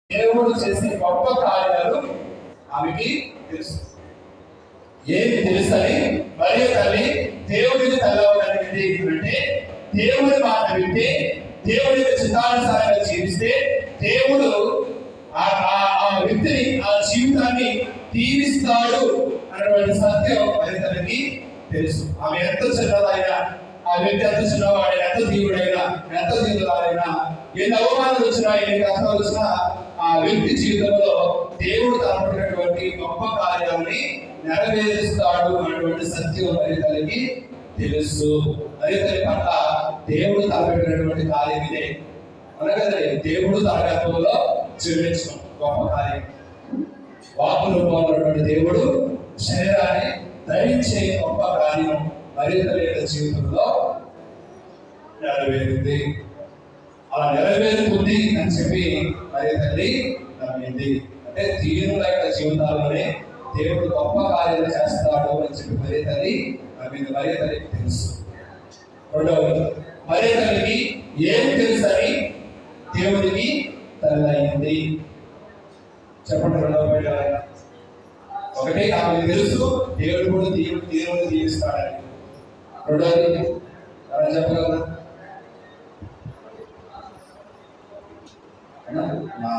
దేవుడు చేసే గొప్ప కార్యాలు ఆమెకి తెలుసు. ఏది తెలుసని మరియు తల్లి దేవుడిని తల్లవగలిగింది అంటే దేవుడి మాట వింటే దేవుడి చిత్తానుసారంగా జీవిస్తే దేవుడు ఆ వ్యక్తిని ఆ జీవితాన్ని దీవిస్తాడు అన్నటువంటి సత్యం మరి తనకి తెలుసు. ఆమె ఎంత చిన్నదైనా, ఆ వ్యక్తి ఎంత చిన్నవాడైనా, ఎంత దీవుడైనా, ఎంత దీవురాలైనా, ఎన్ని అవమానాలు వచ్చినా, ఎన్ని కష్టాలు వచ్చినా ఆ వ్యక్తి జీవితంలో దేవుడు తలపడినటువంటి గొప్ప కార్యాలని నెరవేరుస్తాడు అన్నటువంటి సత్యం మరి తనకి తెలుసు. మరి తల్లి పట్ల దేవుడు తలపెట్టినటువంటి కార్యం ఇదే. అనగదే దేవుడు తన గర్భంలో జీవించడం గొప్ప కార్యం. వాకు రూపంలో దేవుడు శరీరాన్ని ధరించే గొప్ప కార్యం మరి తల్లి యొక్క జీవితంలో నెరవేరింది. అలా నెరవేరుతుంది అని చెప్పి మరి తల్లి నమ్మింది. అంటే దీనుల యొక్క జీవితాల్లోనే దేవుడు గొప్ప కార్యాలు చేస్తాడు అని చెప్పి మరి తల్లి నమ్మింది. మరి తల్లికి తెలుసు. రెండవది, మరి తల్లికి ఏం తెలుసని దేవుడికి తల్లి అయింది. చెప్పండి. రెండవ ఒకటి, ఆమెకు తెలుసు దేవుడు కూడా దేవుడు దీవిస్తాడని. రెండవది ఎవరైనా చెప్పగలరా? నా